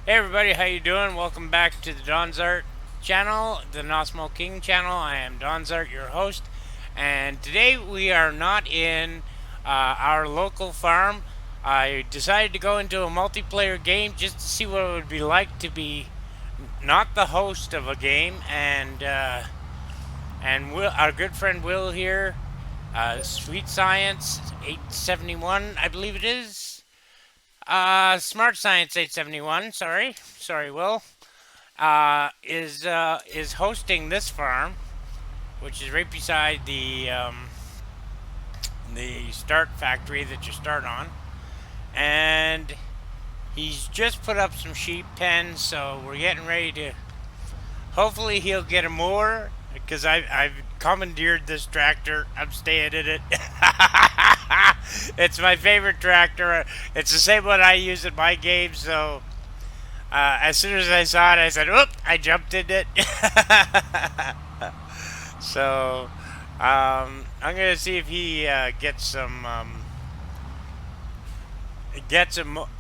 Hey everybody, how you doing? Welcome back to the DonZart channel, the Not Smoke King channel. I am DonZart, your host, and today we are not in our local farm. I decided to go into a multiplayer game just to see what it would be like to be not the host of a game, and our good friend Will here, Sweet Science 871, I believe it is. Smart Science 871. Sorry, Will. Is hosting this farm, which is right beside the start factory that you start on, and he's just put up some sheep pens, so we're getting ready to. Hopefully, he'll get a mower because I've commandeered this tractor. I'm staying in it. It's my favorite tractor. It's the same one I use in my game, so as soon as I saw it, I said, "Oop!" I jumped in it. So I'm gonna see if he gets a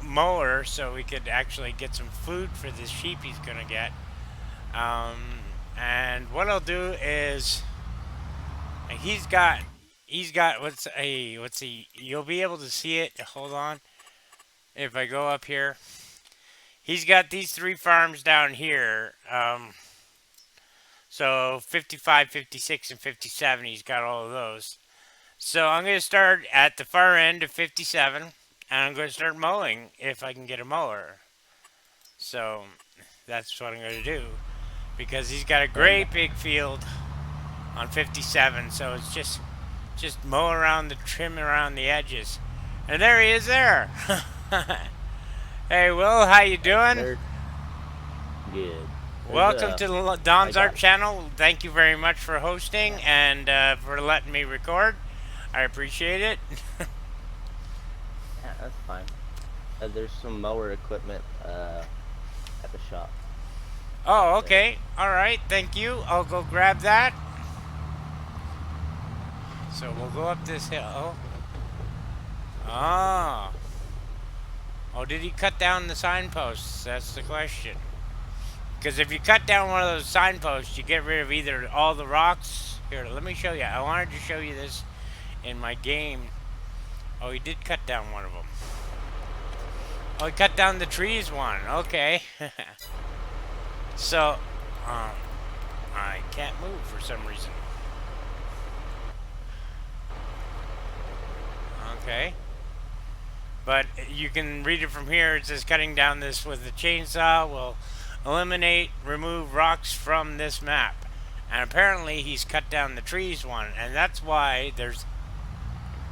mower, so we could actually get some food for the sheep he's gonna get. And what I'll do is he's got what's he? You'll be able to see it. Hold on. If I go up here. He's got these three farms down here. So 55, 56, and 57, he's got all of those. So I'm going to start at the far end of 57, and I'm going to start mowing if I can get a mower. So that's what I'm going to do. Because he's got a great big field on 57, so it's just mow around trim around the edges. And there he is there. Hey, Will, how you doing? Good. Welcome to the DonZart channel. Thank you very much for hosting and for letting me record. I appreciate it. Yeah, that's fine. There's some mower equipment at the shop. Oh, okay. All right. Thank you. I'll go grab that. So we'll go up this hill. Ah. Oh, did he cut down the signposts? That's the question. Because if you cut down one of those signposts, you get rid of either all the rocks. Here, let me show you. I wanted to show you this in my game. Oh, he did cut down one of them. Oh, he cut down the trees one. Okay. So, I can't move for some reason. Okay. But you can read it from here. It says cutting down this with the chainsaw will remove rocks from this map. And apparently he's cut down the trees one. And that's why there's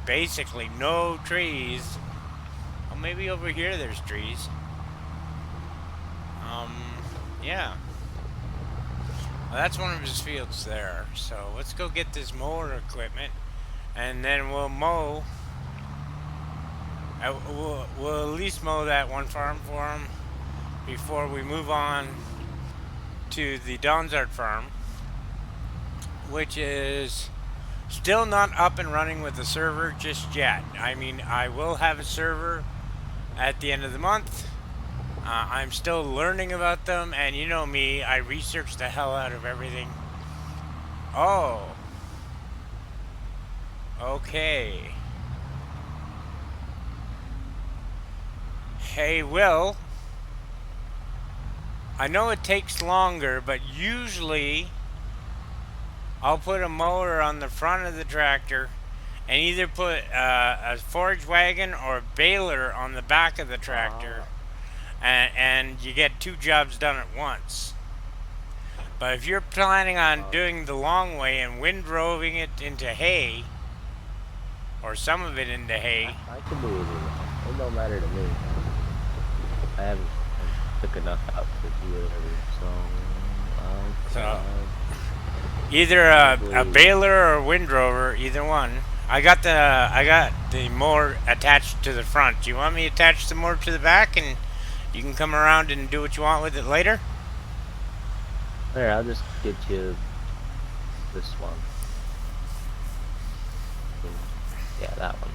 basically no trees. Well, maybe over here there's trees. Yeah. Well, that's one of his fields there. So let's go get this mower equipment. And then we'll mow. We'll at least mow that one farm for him before we move on to the DonZart farm, which is still not up and running with the server just yet. I mean, I will have a server at the end of the month. I'm still learning about them, and you know me, I research the hell out of everything. Oh. Okay. Hey, Will, I know it takes longer, but usually I'll put a mower on the front of the tractor and either put a forage wagon or a baler on the back of the tractor, and you get two jobs done at once. But if you're planning on doing the long way and windrowing it into hay, or some of it into hay, I can do it. It don't matter to me. I haven't took enough out to do whatever, so either a baler or a windrower, either one. I got the mower attached to the front. Do you want me to attach the mower to the back, and you can come around and do what you want with it later? There, I'll just get you this one. Yeah, that one.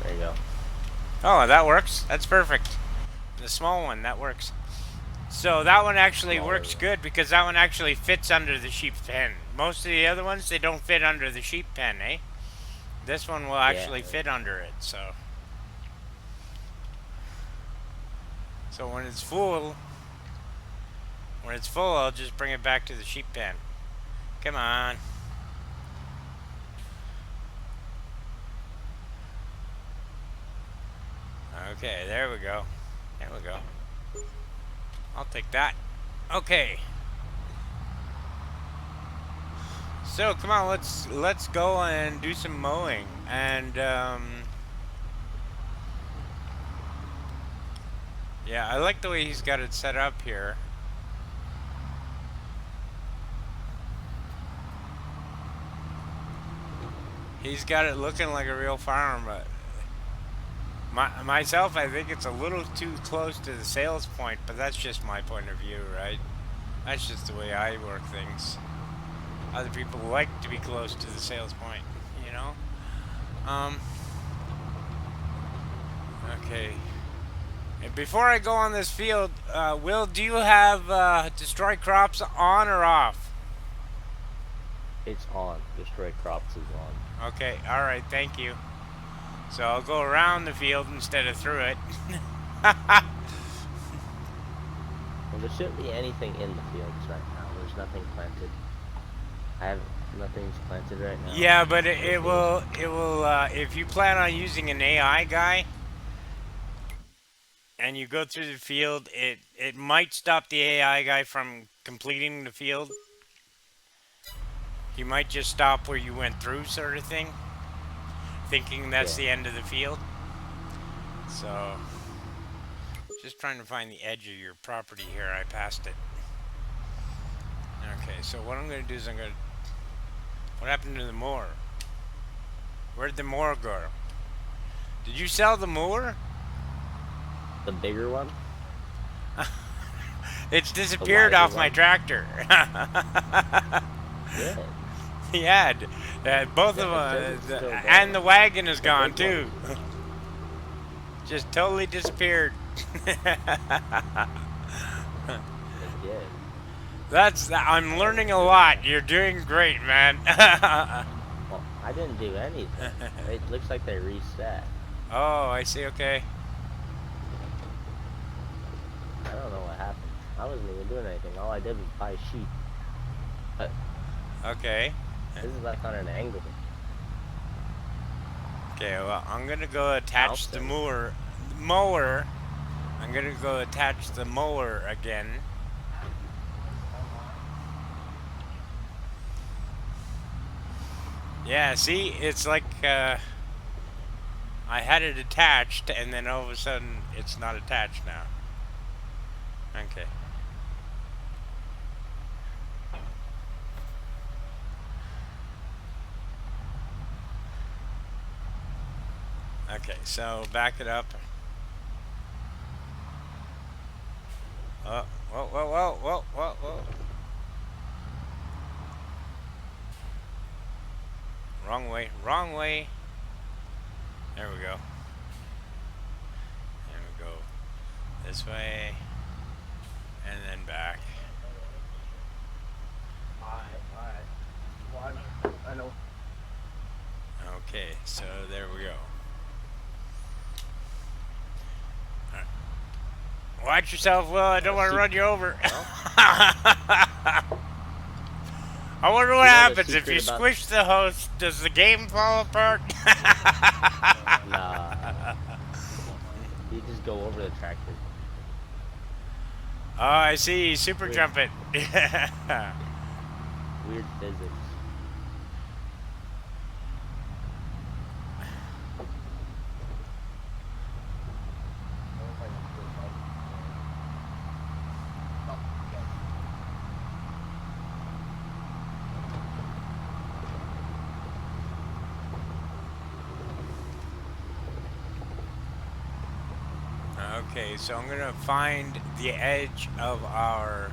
There you go. Oh, that works. That's perfect. The small one, that works. So that one actually Smaller works one. good because that one actually fits under the sheep pen. Most of the other ones, they don't fit under the sheep pen, eh? This one will Yeah. actually fit under it, so. So when it's full, I'll just bring it back to the sheep pen. Come on. Okay, there we go. There we go. I'll take that. Okay. So come on, let's go and do some mowing. And yeah, I like the way he's got it set up here. He's got it looking like a real farm, but myself, I think it's a little too close to the sales point, but that's just my point of view, right? That's just the way I work things. Other people like to be close to the sales point, you know? Okay. And before I go on this field, Will, do you have destroy crops on or off? It's on. Destroy crops is on. Okay, alright, thank you. So I'll go around the field instead of through it. Well, there shouldn't be anything in the fields right now. There's nothing planted. Nothing's planted right now. Yeah, but it will, if you plan on using an AI guy, and you go through the field, it might stop the AI guy from completing the field. He might just stop where you went through, sort of thing, thinking that's the end of the field. So, just trying to find the edge of your property here. I passed it. Okay, so what I'm going to do is what happened to the mower? Where'd the mower go? Did you sell the mower? The bigger one? It's disappeared off my tractor. Good. Yeah, both of them, and the wagon is gone too. Just totally disappeared. I'm learning a lot. You're doing great, man. Well, I didn't do anything. It looks like they reset. Oh, I see. Okay. I don't know what happened. I wasn't even doing anything. All I did was buy sheep. But okay. This is like on an angle. Okay, well, I'm gonna go attach the mower. I'm gonna go attach the mower again. Yeah, see, it's like I had it attached, and then all of a sudden, it's not attached now. Okay. Okay, so back it up. Oh, whoa, whoa, whoa, whoa, whoa, whoa. Wrong way, wrong way. There we go. There we go. This way. And then back. Alright. I know. Okay, so there we go. Right. Watch yourself, Will. I don't want to run you over. I wonder what happens if you squish the host. Does the game fall apart? Nah. You just go over the tractor. Oh, I see. Super jump it. Weird physics. Okay, so I'm gonna find the edge of our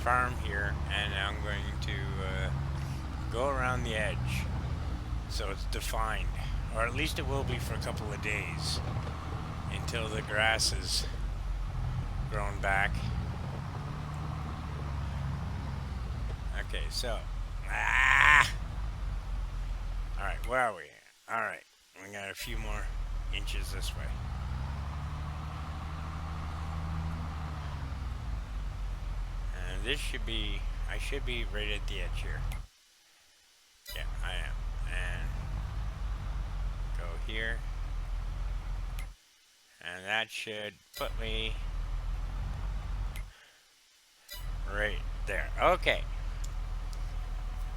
farm here, and I'm going to go around the edge so it's defined, or at least it will be for a couple of days until the grass is grown back. Okay, so all right, where are we? All right, we got a few more inches this way. And this should be, I should be right at the edge here. Yeah, I am. And go here. And that should put me right there. Okay.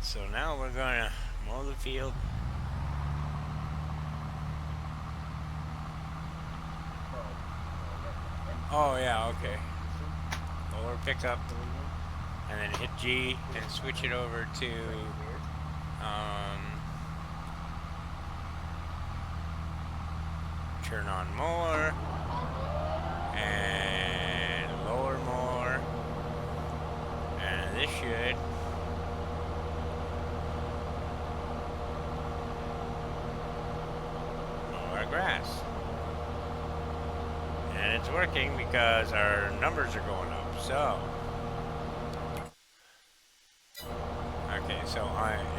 So now we're going to mow the field. Oh yeah, okay. Lower pickup. And then hit G and switch it over to turn on mower and lower more, and this should mow our grass. And it's working because our numbers are going up. So okay, so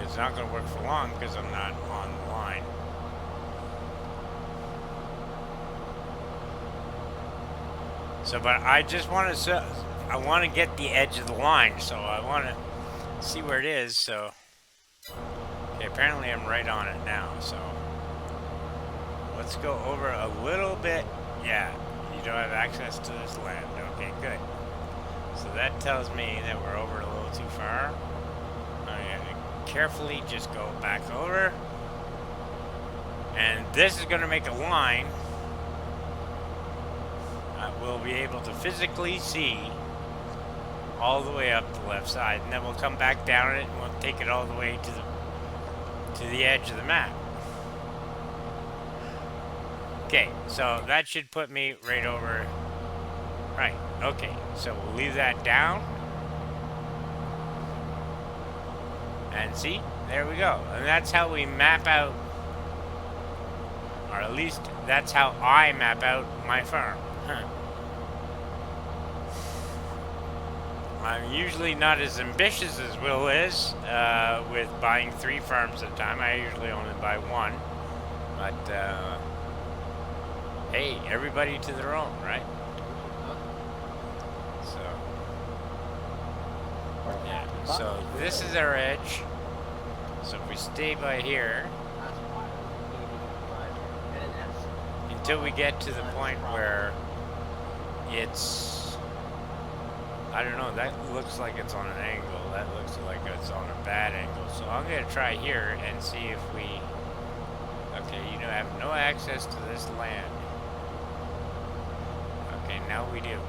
it's not going to work for long because I'm not on the line. So, but I just want to, I want to get the edge of the line, so I want to see where it is. So, okay, apparently I'm right on it now. So, let's go over a little bit. Yeah, you don't have access to this land. Okay, good. So that tells me that we're over a little too far. Carefully just go back over, and this is going to make a line we'll be able to physically see all the way up the left side, and then we'll come back down it and we'll take it all the way to the edge of the map. Okay, so that should put me right over. Right, okay, so we'll leave that down. And see, there we go. And that's how we map out, or at least that's how I map out my farm. I'm usually not as ambitious as Will is with buying 3 farms at a time. I usually only buy 1. But, hey, everybody to their own, right? So, yeah. So this is our edge. So if we stay by here until we get to the point where it's, I don't know, that looks like it's on an angle. That looks like it's on a bad angle. So I'm going to try here and see if we, okay, you know, have no access to this land. Okay, now we do.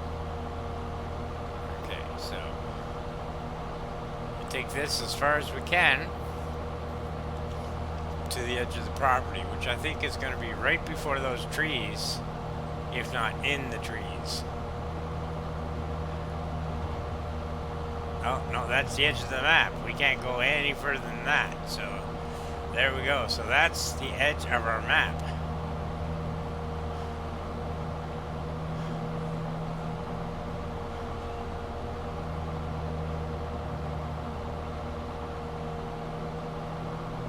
Okay, so we take this as far as we can to the edge of the property, which I think is going to be right before those trees, if not in the trees. Oh, no, that's the edge of the map. We can't go any further than that. So, there we go. So that's the edge of our map.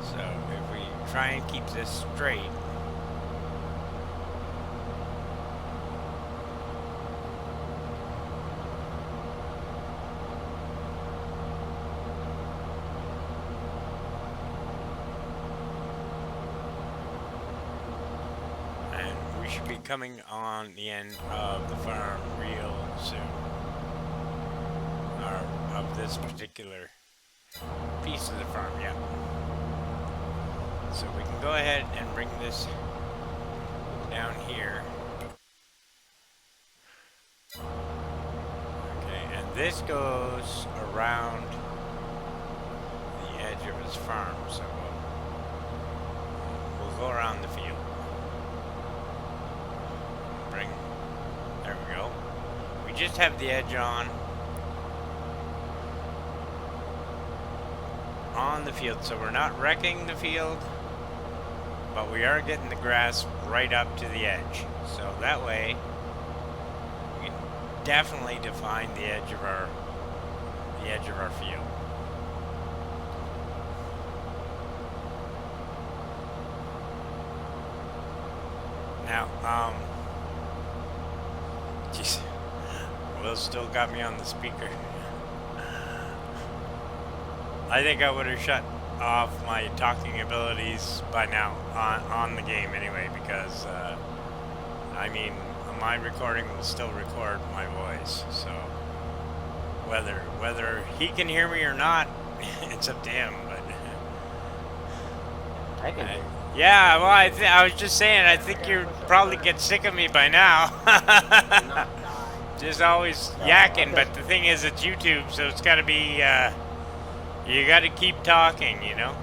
So, if we try and keep this straight, should be coming on the end of the farm real soon, or of this particular piece of the farm, yeah. So we can go ahead and bring this down here. Okay, and this goes around the edge of his farm, so we'll go around the field. There we go. We just have the edge on the field, so we're not wrecking the field, but we are getting the grass right up to the edge. So that way, we can definitely define the edge of our field. Now, jeez, Will still got me on the speaker. I think I would have shut off my talking abilities by now on the game anyway, because I mean, my recording will still record my voice, so whether he can hear me or not, it's up to him. But I can hear. Yeah, well, I was just saying, I think you'd probably get sick of me by now. Just always yakking, but the thing is, it's YouTube, so it's got to be, you got to keep talking, you know?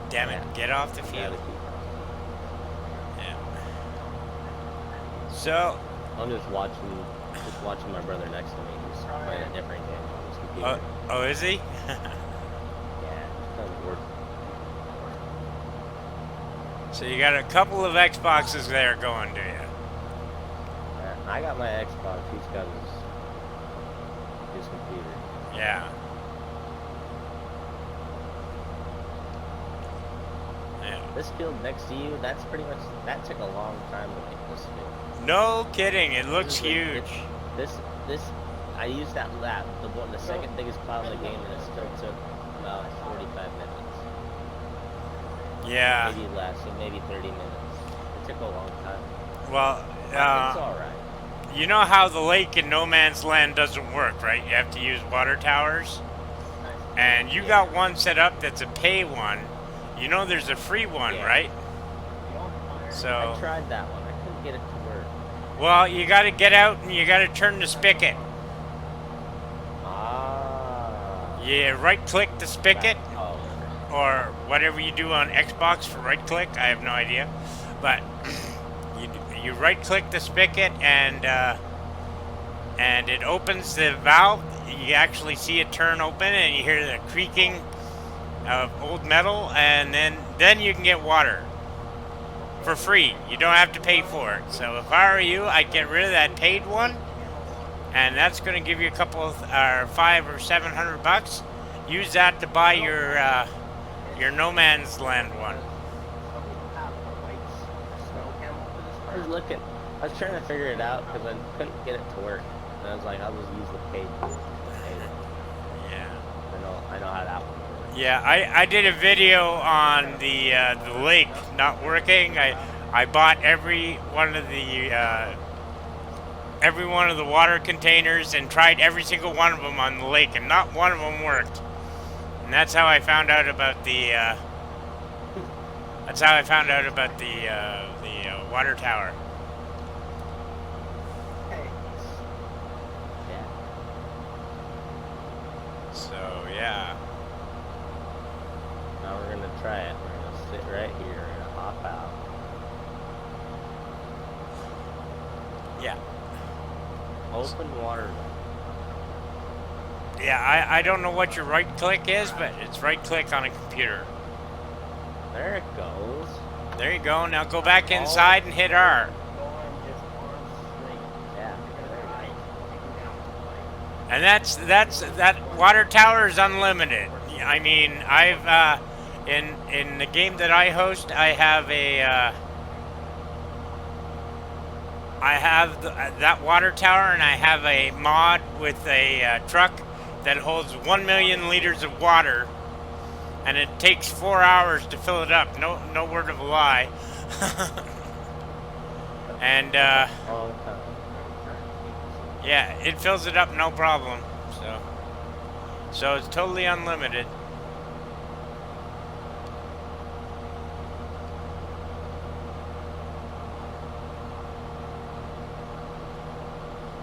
Damn it, get off the field. Yeah. So. I'm just watching my brother next to me. He's playing a different game on his computer. Oh, is he? Yeah, it's kind of weird. So you got a couple of Xboxes there going, do you? I got my Xbox. He's got his computer. Yeah. This field next to you, that took a long time to make this field. No kidding, it looks huge. I used the second biggest plow in the game, and it still took about 45 minutes. Yeah. Maybe less, so maybe 30 minutes. It took a long time. Well, it's alright. You know how the lake in No Man's Land doesn't work, right? You have to use water towers. And you got one set up that's a pay one. You know there's a free one, right? So I tried that one. I couldn't get it to work. Well, you got to get out and you got to turn the spigot. Yeah, right-click the spigot, or whatever you do on Xbox for right-click. I have no idea, but you right-click the spigot and it opens the valve. You actually see it turn open, and you hear the creaking of old metal, and then you can get water for free. You don't have to pay for it. So if I were you, I'd get rid of that paid one, and that's going to give you a couple of $500 or $700. Use that to buy your No Man's Land one. I was looking. I was trying to figure it out because I couldn't get it to work, and I was like, I'll just use the paid one. Yeah. I know how that one works. Yeah, I did a video on the lake not working. I bought every one of the water containers and tried every single one of them on the lake, and not one of them worked. And that's how I found out about the water tower. Yeah. So yeah. Now we're gonna try it. We're gonna sit right here and hop out. Yeah. Open water. Yeah, I don't know what your right click is, but it's right click on a computer. There it goes. There you go. Now go back inside and hit R. Yeah. And that water tower is unlimited. I mean, I've in the game that I host, I have that water tower, and I have a mod with a truck that holds 1 million liters of water, and it takes 4 hours to fill it up. No word of a lie. And yeah, it fills it up no problem. So it's totally unlimited.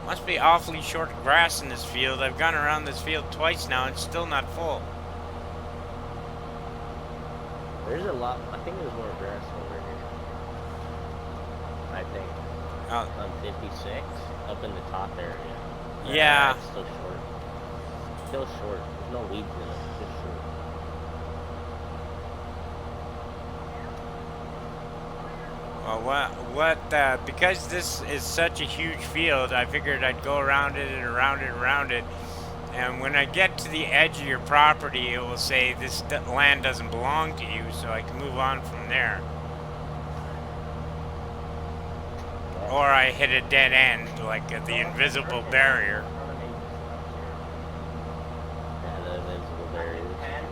Must be awfully short grass in this field. I've gone around this field twice now and it's still not full. There's a lot. I think there's more grass over here. I think. On 56, up in the top area. Yeah. It's still short. Still short. There's no weeds in it. It's just short. Well, because this is such a huge field, I figured I'd go around it and around it and around it. And when I get to the edge of your property, it will say this land doesn't belong to you, so I can move on from there. or I hit a dead end, like the invisible barrier. Yeah, the invisible barrier. And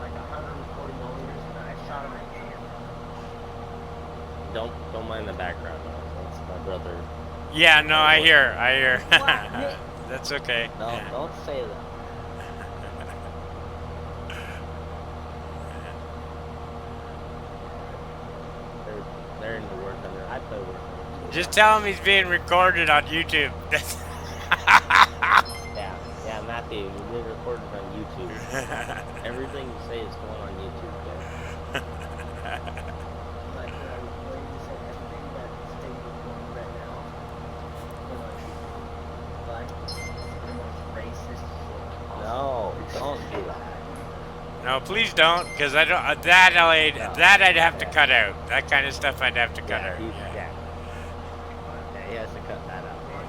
like 140 millimeters, and I shot him at hand. Don't mind the background noise. That's my brother. Yeah, no, I hear. That's okay. No, Yeah. don't say that. They're into War Thunder. I play War Thunder. Just tell him he's being recorded on YouTube. Yeah, Matthew, you're being recorded on YouTube. Everything you say is going on YouTube, okay? Like, what you said, everything that's being recorded right now, like, the most racist shit. No, don't do that. No, please don't, because I don't. That I'd have to cut out. That kind of stuff I'd have to cut out. Yeah, he has to cut that out, man.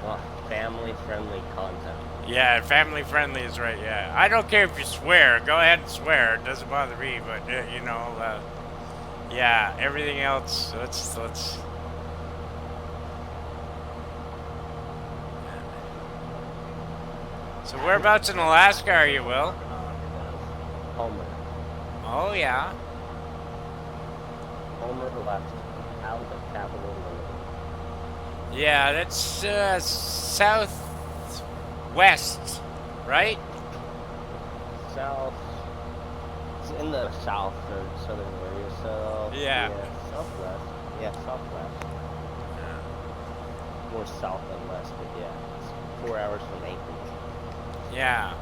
Well, family-friendly content. Yeah, family friendly is right. Yeah, I don't care if you swear. Go ahead and swear. It doesn't bother me. But yeah, everything else. Let's. So whereabouts in Alaska are you, Will? Homer. Oh yeah. Homer, Alaska. Out of the capital of the world. Yeah, that's southwest, right? South. It's in the south or southern area, so. Yeah. Southwest. Yeah, southwest. More south than west, but yeah. It's 4 hours from Anchorage. Yeah.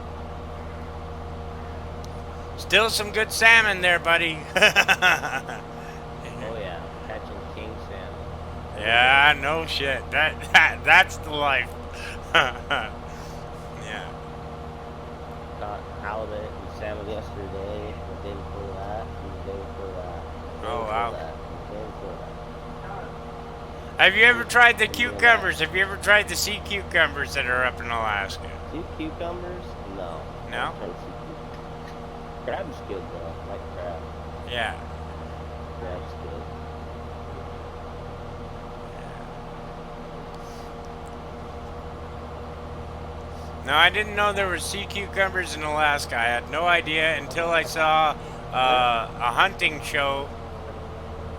Still some good salmon there, buddy. Oh yeah, catching king salmon. Yeah, no shit. That's the life. Yeah. Caught halibut and salmon yesterday, the day before that, and the day before that. Oh wow. The day before that. Have you ever tried the cucumbers? Have you ever tried the sea cucumbers that are up in Alaska? Sea cucumbers? No. No? Crab's good though. I like crab. Yeah. Crab's good. No, I didn't know there were sea cucumbers in Alaska. I had no idea until I saw a hunting show.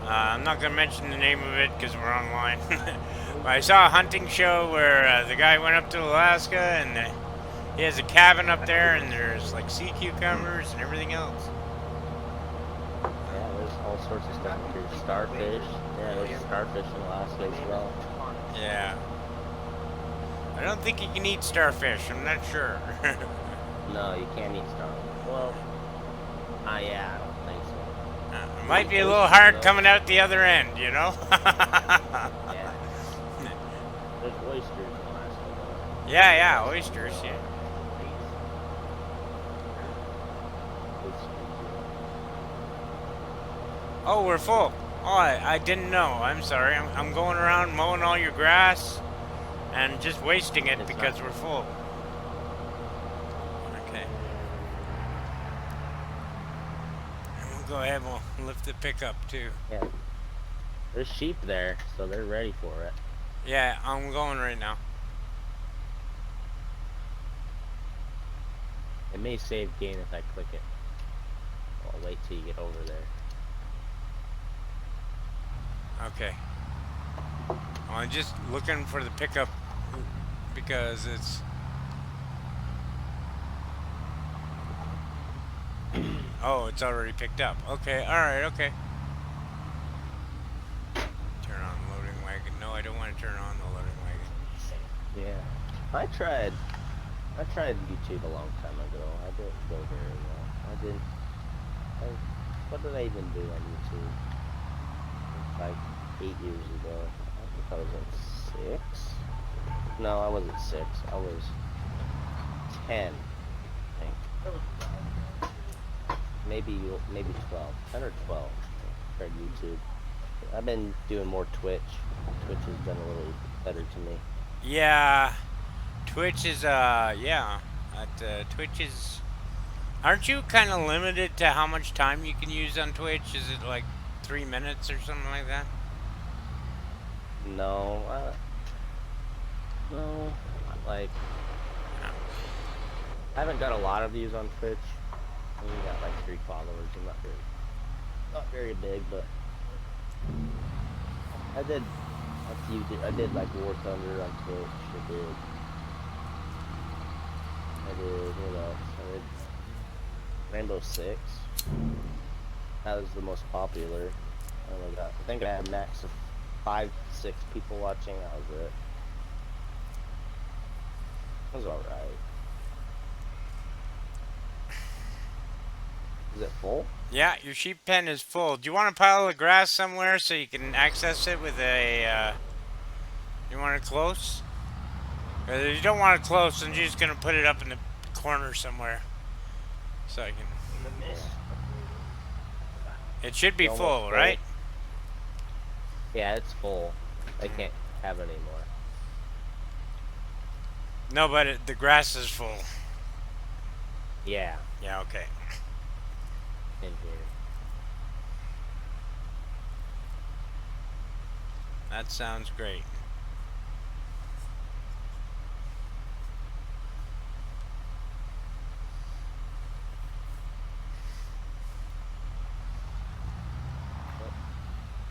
I'm not going to mention the name of it because we're online. But I saw a hunting show where the guy went up to Alaska and he has a cabin up there and there's like sea cucumbers and everything else. Yeah, there's all sorts of stuff here. Starfish. Yeah, there's starfish in Alaska as well. Yeah. I don't think you can eat starfish. I'm not sure. No, you can't eat starfish. Well, yeah, I don't think so. It might be a little hard coming out the other end, you know? Yeah. There's oysters in Alaska though. Yeah, oysters, yeah. Oh, we're full. Oh, I didn't know. I'm sorry. I'm going around mowing all your grass and just wasting it because we're full. Okay. And we'll go ahead and we'll lift the pickup too. Yeah. There's sheep there, so they're ready for it. Yeah, I'm going right now. It may save gain if I click it. I'll wait till you get over there. Okay. Well, I'm just looking for the pickup because it's... Oh, it's already picked up. Okay, alright, okay. Turn on loading wagon. No, I don't want to turn on the loading wagon. Yeah. I tried YouTube a long time ago. I didn't go very well. What did I even do on YouTube? Like 8 years ago. I think I was at 6. No, I wasn't 6. I was 10, I think. Maybe 12. 10 or 12. I tried YouTube. I've been doing more Twitch. Twitch has been a little better to me. Yeah. Twitch is, yeah. Twitch is... Aren't you kind of limited to how much time you can use on Twitch? Is it like 3 minutes or something like that? No, no. Like, I haven't got a lot of views on Twitch. I only got like 3 followers. I'm not very big, but I did a few. I did like War Thunder on Twitch. I did what else? I did Rainbow Six. That was the most popular. I think I had a max of 5, 6 people watching. That was it. It was alright. Is it full? Yeah, your sheep pen is full. Do you want a pile of grass somewhere so you can access it with a, you want it close? If you don't want it close, then you're just going to put it up in the corner somewhere. So I can... In the Yeah. mist. It should be It's almost full, full. right? Yeah, it's full. I can't have any more. No, but the grass is full. Yeah, Yeah, okay. in here. That sounds great.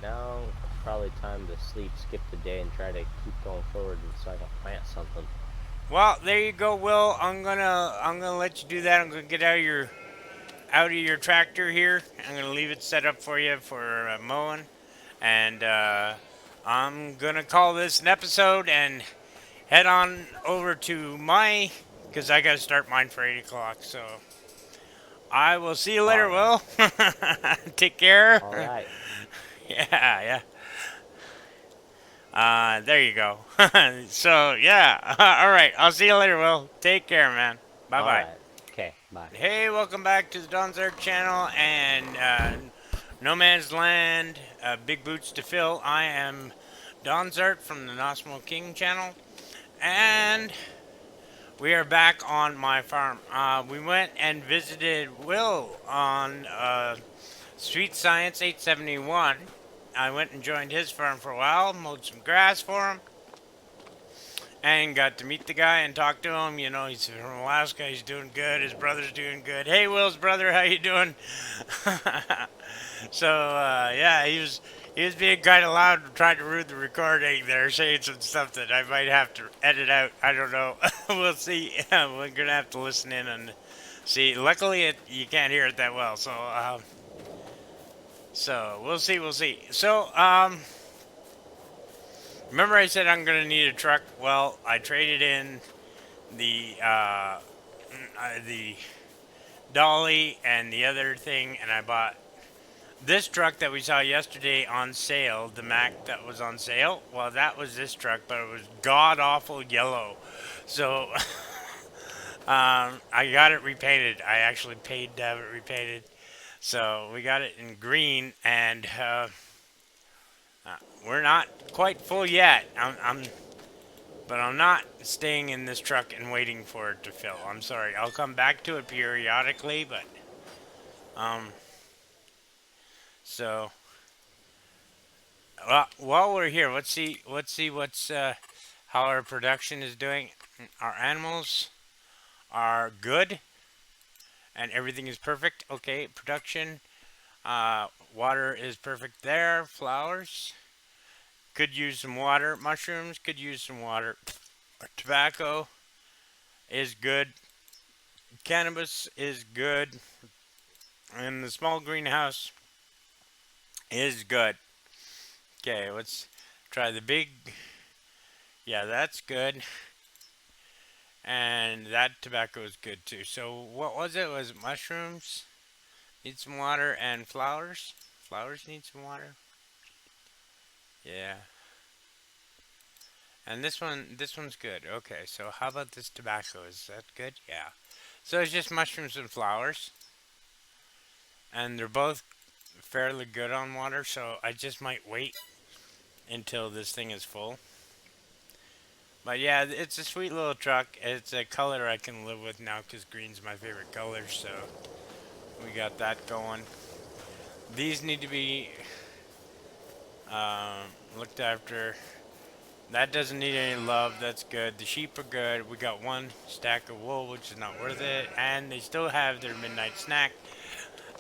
Now it's probably time to sleep, skip the day, and try to keep going forward so I can plant something. Well, there you go, Will. I'm gonna let you do that. I'm gonna get out of your tractor here. I'm gonna leave it set up for you for mowing, and I'm gonna call this an episode and head on over to my, because I gotta start mine for 8 o'clock. So I will see you later, Alright. Will. Take care. Alright. Yeah, yeah. There you go. So yeah. All right. I'll see you later, Will. Take care, man. Bye bye. Alright. Okay, bye. Hey, welcome back to the DonZart channel and No Man's Land, Big Boots to Fill. I am DonZart from the Nosmo King channel, and we are back on my farm. We went and visited Will on Street Science 871. I went and joined his farm for a while, mowed some grass for him, and got to meet the guy and talk to him. You know, he's from Alaska. He's doing good. His brother's doing good. Hey, Will's brother, how you doing? So yeah, he was being kind of loud, trying to ruin the recording there, saying some stuff that I might have to edit out. I don't know. We'll see. We're gonna have to listen in and see. Luckily, you can't hear it that well, so we'll see. We'll see. So remember I said I'm gonna need a truck? Well, I traded in the dolly and the other thing, and I bought this truck that we saw yesterday on sale, the Mac that was on sale. Well, that was this truck, but it was god awful yellow. So I got it repainted. I actually paid to have it repainted. So we got it in green, and we're not quite full yet. But I'm not staying in this truck and waiting for it to fill. I'm sorry. I'll come back to it periodically, but so while we're here, let's see what's how our production is doing. Our animals are good, and everything is perfect. Okay, production, water is perfect there. Flowers could use some water. Mushrooms could use some water. Tobacco is good. Cannabis is good. And the small greenhouse is good. Okay, let's try the big. Yeah, that's good. And that tobacco is good too. So what was it? Was it mushrooms? Need some water, and flowers? Flowers need some water. Yeah. And this one's good. Okay, so how about this tobacco? Is that good? Yeah. So it's just mushrooms and flowers. And they're both fairly good on water, so I just might wait until this thing is full. But yeah, it's a sweet little truck. It's a color I can live with now because green's my favorite color, so we got that going. These need to be looked after. That doesn't need any love. That's good. The sheep are good. We got one stack of wool, which is not worth it. And they still have their midnight snack.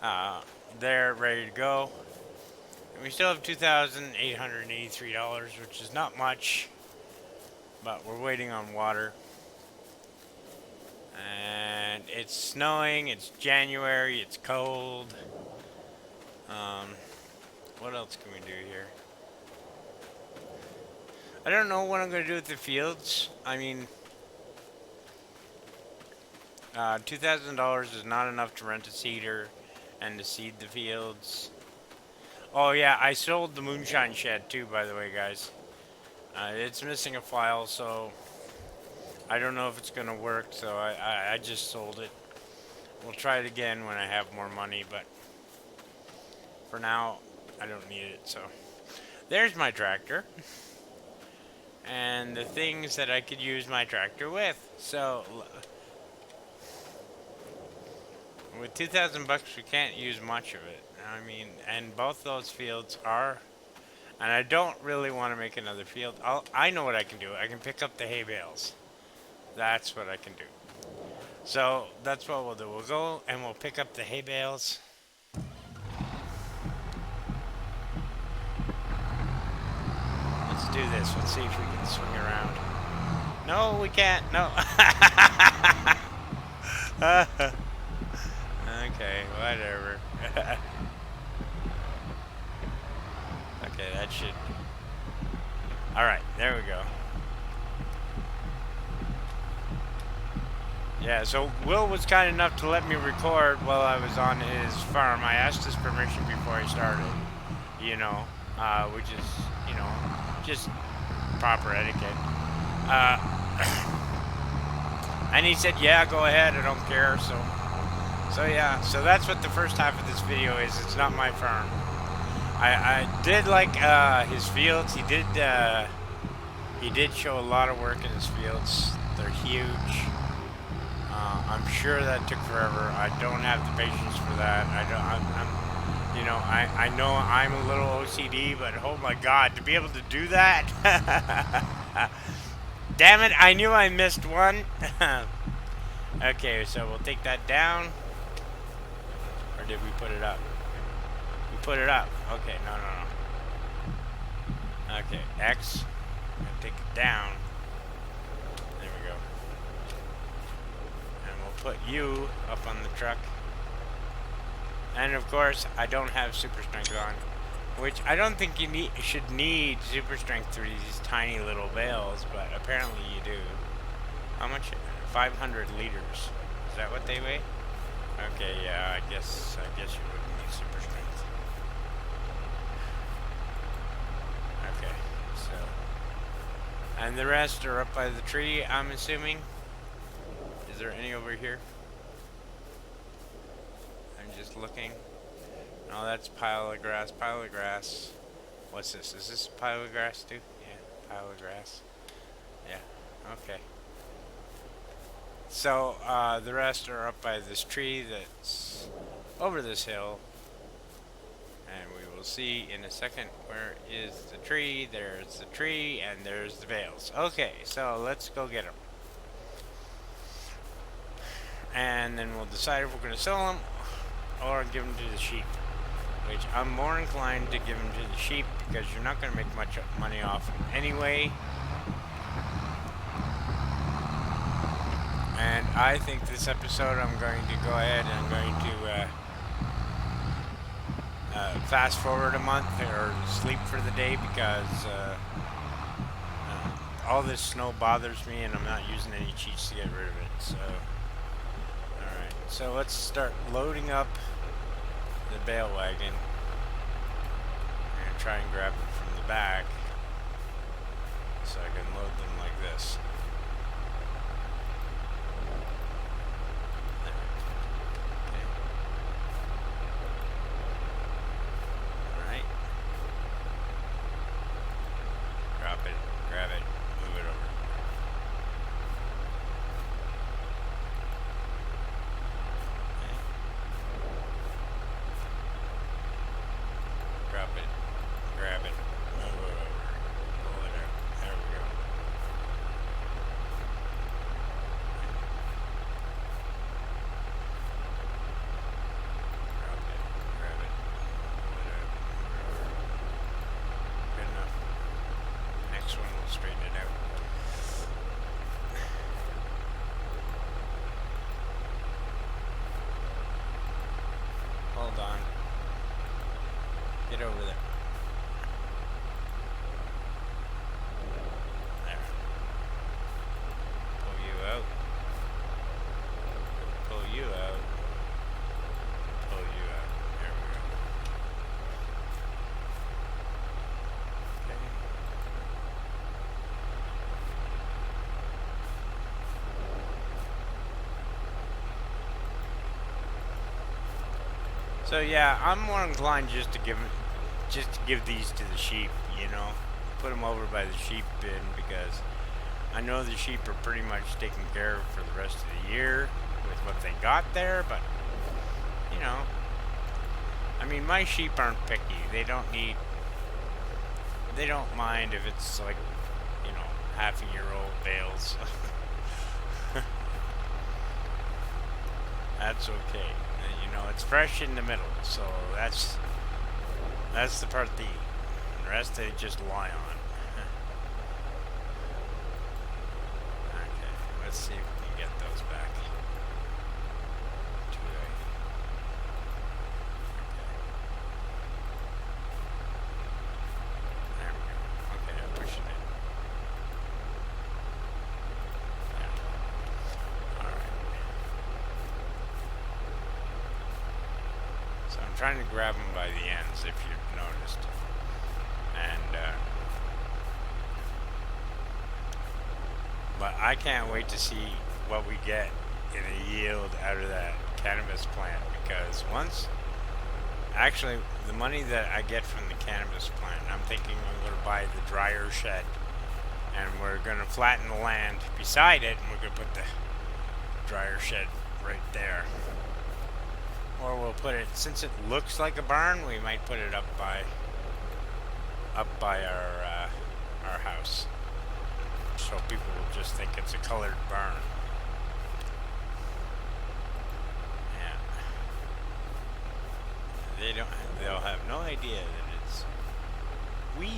Uh, they're ready to go. And we still have $2,883, which is not much. But we're waiting on water. And it's snowing. It's January. It's cold. Um, what else can we do here? I don't know what I'm going to do with the fields. I mean, $2,000 is not enough to rent a seeder and to seed the fields. Oh yeah, I sold the moonshine shed too, by the way, guys. It's missing a file, so I don't know if it's going to work, so I just sold it. We'll try it again when I have more money, but for now, I don't need it, so. There's my tractor. And the things that I could use my tractor with. So, with 2,000 bucks, we can't use much of it. I mean, and both those fields are, and I don't really want to make another field. I know what I can do. I can pick up the hay bales. That's what I can do. So, that's what we'll do. We'll go and we'll pick up the hay bales. Let's do this. Let's see if we can swing around. No, we can't. No. Okay, whatever. Okay, that should... Alright, there we go. Yeah, so Will was kind enough to let me record while I was on his farm. I asked his permission before I started, you know, which is, you know, just proper etiquette. And he said, yeah, go ahead, I don't care, so yeah, so that's what the first half of this video is. It's not my farm. I did like his fields. He did show a lot of work in his fields. They're huge. I'm sure that took forever. I don't have the patience for that. You know, I know I'm a little OCD, but oh my God, to be able to do that. Damn it, I knew I missed one. Okay, so we'll take that down. Or did we put it up? We put it up. Okay, no. Okay, X. I'm gonna take it down. There we go. And we'll put you up on the truck. And of course, I don't have super strength on. Which I don't think you should need super strength through these tiny little bales, but apparently you do. How much? 500 liters. Is that what they weigh? Okay, yeah, I guess you would need super strength. Okay, so. And the rest are up by the tree, I'm assuming. Is there any over here? I'm just looking. No, that's pile of grass. What's this? Is this a pile of grass too? Yeah, pile of grass. Yeah, okay. So, the rest are up by this tree that's over this hill. And we will see in a second where is the tree. There's the tree, and there's the bales. Okay, so let's go get them. And then we'll decide if we're going to sell them or give them to the sheep. Which I'm more inclined to give them to the sheep because you're not going to make much money off them anyway. And I think this episode I'm going to go ahead and I'm going to fast forward a month or sleep for the day because all this snow bothers me and I'm not using any cheats to get rid of it. So, alright, so let's start loading up the bale wagon. I'm going to try and grab it from the back so I can load them like this. Grab it, move it over. Okay. Drop it, grab it, move it over. So yeah, I'm more inclined just to give these to the sheep. You know, put them over by the sheep bin because I know the sheep are pretty much taken care of for the rest of the year with what they got there. But you know, I mean, my sheep aren't picky. They don't mind if it's like, you know, half-a-year-old bales. That's okay. You know, it's fresh in the middle, so that's the part they eat. The rest they just lie on. Okay, let's see if we can get those back. Do they? Okay. There we go. Okay, I'm pushing it. Yeah. Alright. So I'm trying to grab them by the ends, if you've noticed. And, but I can't wait to see what we get in a yield out of that cannabis plant, because actually, the money that I get from the cannabis plant, I'm thinking I'm going to buy the dryer shed, and we're going to flatten the land beside it, and we're going to put the dryer shed right there. Or we'll put it, since it looks like a barn, we might put it up by our house, so people will just think it's a colored barn. Yeah. They'll have no idea that it's weed.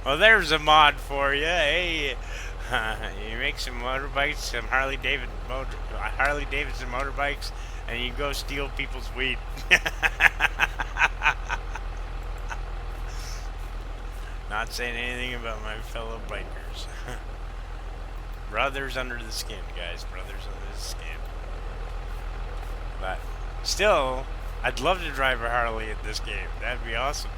Well, there's a mod for you. Hey, you make some motorbikes, some Harley Davidson motorbikes, and you go steal people's weed. Not saying anything about my fellow bikers. Brothers under the skin, guys. Brothers under the skin. But still, I'd love to drive a Harley in this game. That'd be awesome.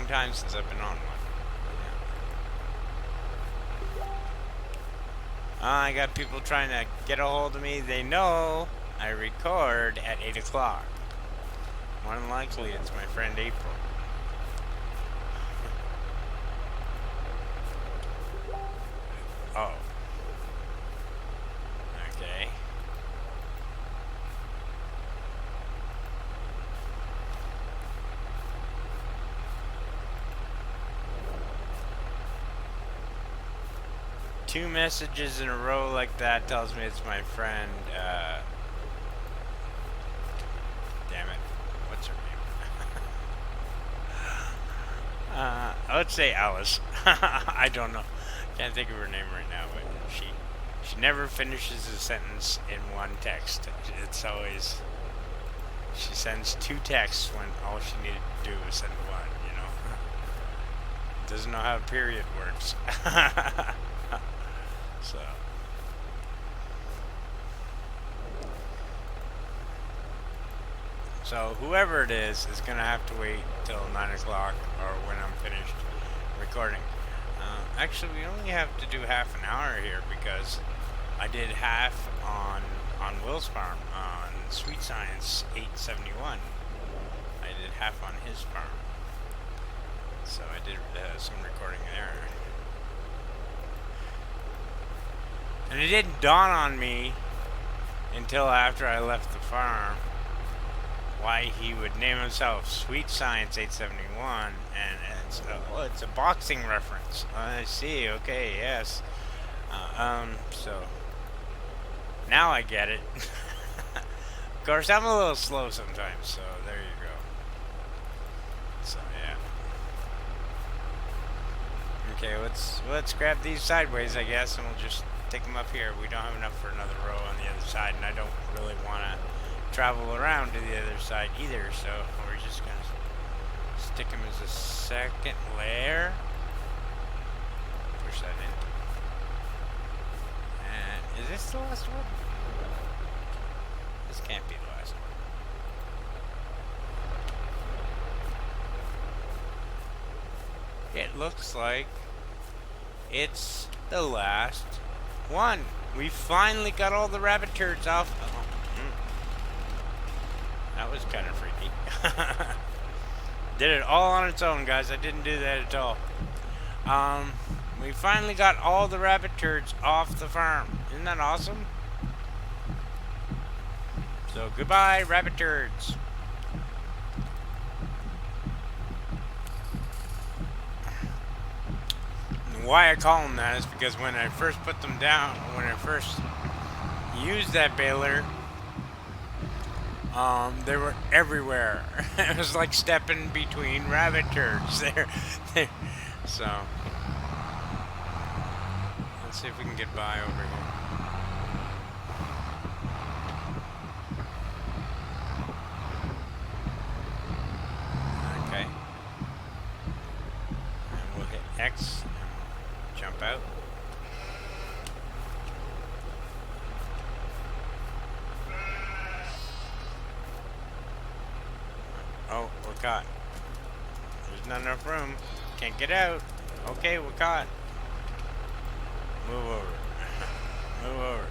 Time since I've been on one. Yeah. I got people trying to get a hold of me. They know I record at 8 o'clock. More than likely, it's my friend April. Oh. Okay. Two messages in a row like that tells me it's my friend, damn it, what's her name? I would say Alice. I don't know. Can't think of her name right now, but she never finishes a sentence in one text. It's always, she sends two texts when all she needed to do was send one, you know? Doesn't know how a period works. So whoever it is gonna have to wait till 9 o'clock or when I'm finished recording. Actually, we only have to do half an hour here because I did half on Will's farm on Sweet Science 871. I did half on his farm, so I did some recording there. And it didn't dawn on me until after I left the farm why he would name himself Sweet Science 871, and it's a boxing reference. I see. Okay, yes. So now I get it. Of course, I'm a little slow sometimes, so there you go. So yeah. Okay, let's grab these sideways, I guess, and we'll just take them up here. We don't have enough for another row on the other side, and I don't really want to travel around to the other side either, so we're just gonna stick him as a second layer. Push that in. And is this the last one? This can't be the last one. It looks like it's the last one. We finally got all the rabbit turds off. Oh, that was kind of freaky. Did it all on its own, guys. I didn't do that at all. We finally got all the rabbit turds off the farm. Isn't that awesome? So goodbye, rabbit turds. And why I call them that is because when I first put them down, when I first used that baler, they were everywhere. It was like stepping between rabbit turds there. So let's see if we can get by over here. Okay. And we'll hit X and jump out. Oh, we're caught. There's not enough room. Can't get out. Okay, we're caught. Move over. Move over.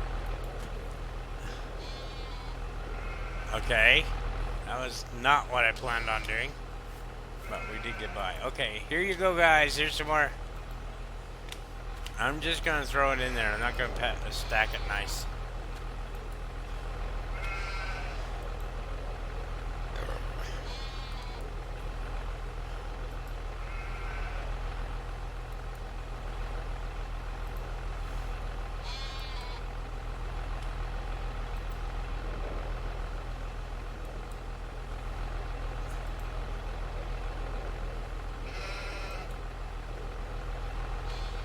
Okay. That was not what I planned on doing. But we did get by. Okay, here you go, guys. Here's some more. I'm just going to throw it in there. I'm not going to stack it nice.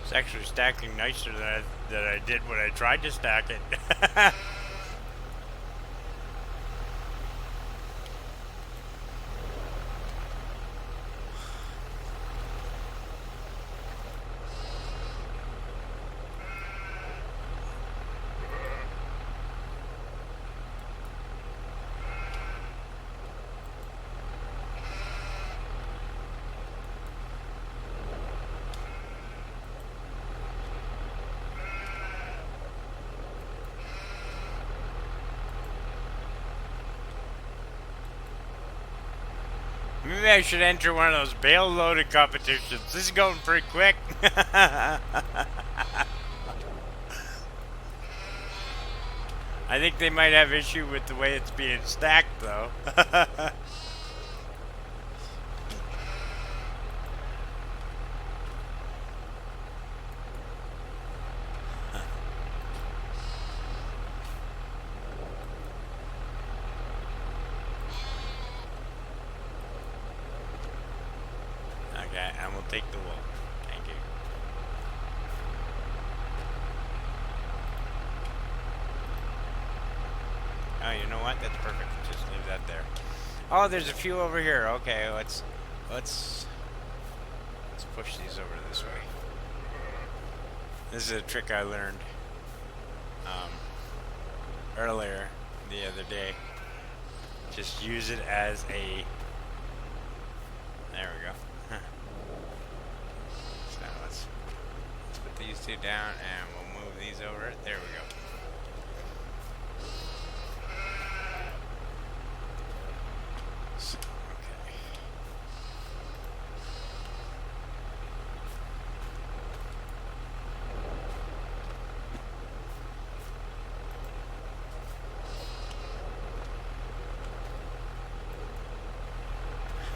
It's actually stacking nicer than I did when I tried to stack it. Maybe I should enter one of those bale loaded competitions. This is going pretty quick. I think they might have issue with the way it's being stacked, though. Okay, and we'll take the wool. Thank you. Oh, you know what? That's perfect. Just leave that there. Oh, there's a few over here. Okay, let's push these over this way. This is a trick I learned earlier the other day. Just use it as a. There we go. So let's put these two down and we'll move these over. There we go.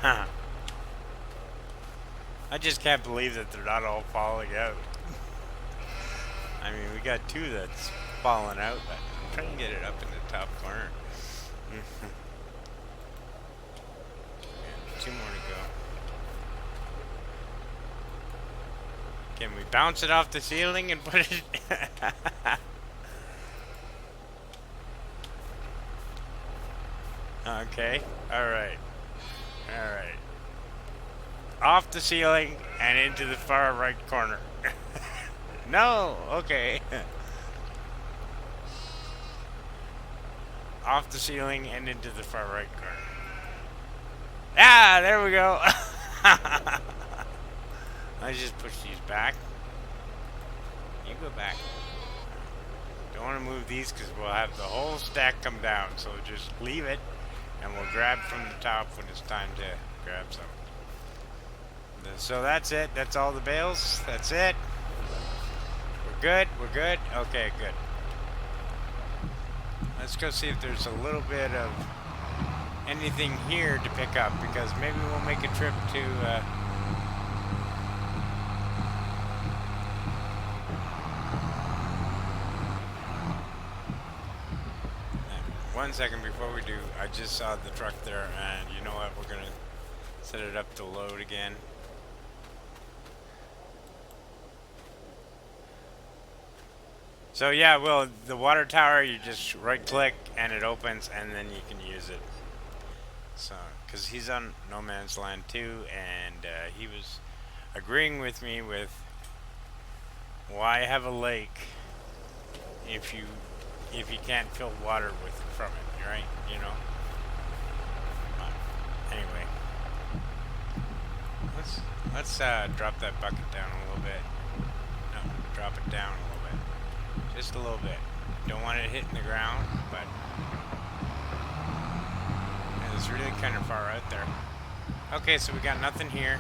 Huh. I just can't believe that they're not all falling out. I mean, we got two that's falling out, but I'm trying to get it up in the top corner. And two more to go. Can we bounce it off the ceiling and put it? Okay. Alright. Alright. Off the ceiling and into the far right corner. No! Okay. Off the ceiling and into the far right corner. Ah! There we go! I just push these back. You go back. Don't want to move these because we'll have the whole stack come down. So just leave it and we'll grab from the top when it's time to grab some. So that's it. That's all the bales. That's it. We're good. We're good. Okay, good. Let's go see if there's a little bit of anything here to pick up because maybe we'll make a trip to 1 second before we do, I just saw the truck there, and you know what? We're gonna set it up to load again. So yeah, well, the water tower, you just right-click and it opens, and then you can use it. So, because he's on No Man's Land too, and he was agreeing with me with why have a lake if you can't fill water from it, right? You know. Anyway, let's drop that bucket down a little bit. No, drop it down a little bit, just a little bit. Don't want it hitting the ground, but it's really kind of far out there. Okay, so we got nothing here.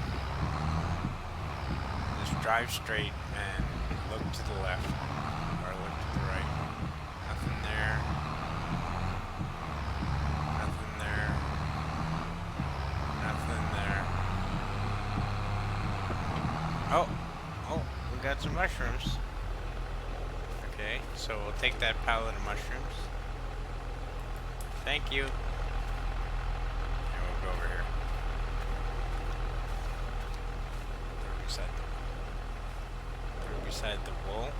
Just drive straight and look to the left or look to the right. Nothing there. Nothing there. Nothing there. Oh, we got some mushrooms. Okay, so we'll take that pallet of mushrooms. Thank you. And we'll go over here. Through beside the wool.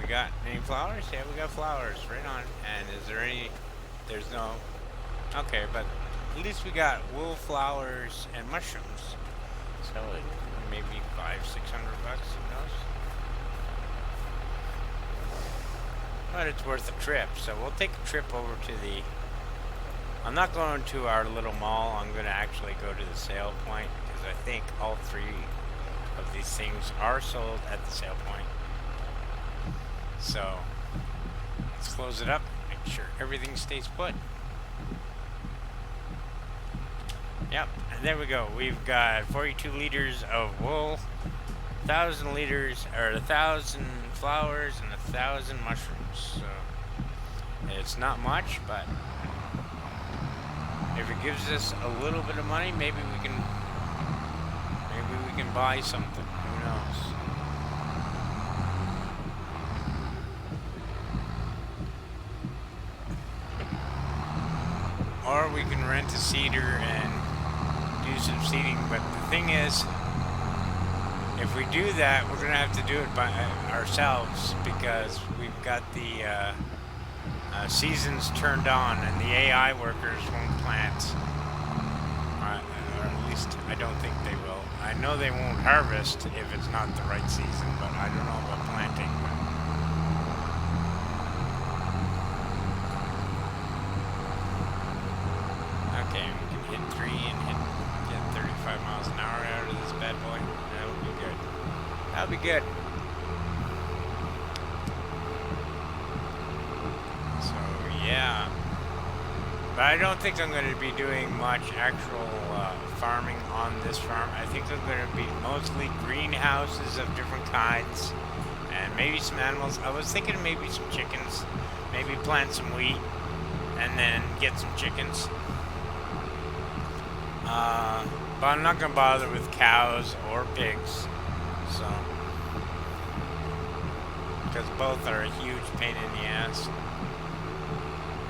Got any flowers? Yeah, we got flowers right on. And is there any? There's no. Okay, but at least we got wool, flowers, and mushrooms. So maybe $500-600. Who knows? But it's worth a trip. So we'll take a trip over to the. I'm not going to our little mall. I'm going to actually go to the sale point because I think all three of these things are sold at the sale point. So, let's close it up, make sure everything stays put. Yep, and there we go. We've got 42 liters of wool, 1,000 liters, or 1,000 flowers, and 1,000 mushrooms. So, it's not much, but if it gives us a little bit of money, maybe we can buy something. Who knows? Or we can rent a seeder and do some seeding. But the thing is, if we do that, we're going to have to do it by ourselves because we've got the seasons turned on and the AI workers won't plant. Or at least I don't think they will. I know they won't harvest if it's not the right season, but I don't know about planting. Okay, we can hit 3 and get 35 miles an hour out of this bad boy. That'll be good. That'll be good. So, yeah. But I don't think I'm going to be doing much actual farming on this farm. I think I'm going to be mostly greenhouses of different kinds. And maybe some animals. I was thinking maybe some chickens. Maybe plant some wheat. And then get some chickens. But I'm not going to bother with cows or pigs, so, because both are a huge pain in the ass,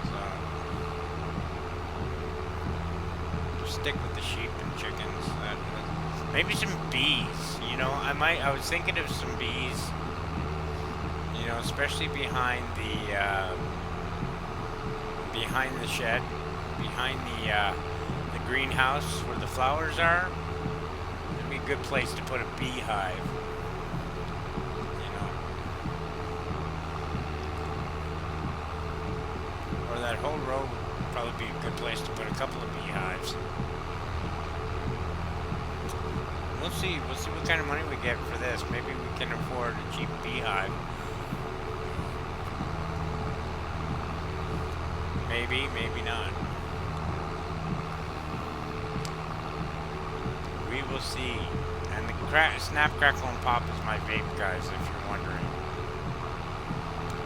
so, stick with the sheep and chickens. Maybe some bees. You know, I was thinking of some bees. You know, especially behind the shed, behind the greenhouse where the flowers are. It'd be a good place to put a beehive. You know, or that whole row would probably be a good place to put a couple of beehives. We'll see. We'll see what kind of money we get for this. Maybe we can afford a cheap beehive. Maybe, maybe not. We will see. And the Snap, Crackle, and Pop is my vape, guys, if you're wondering.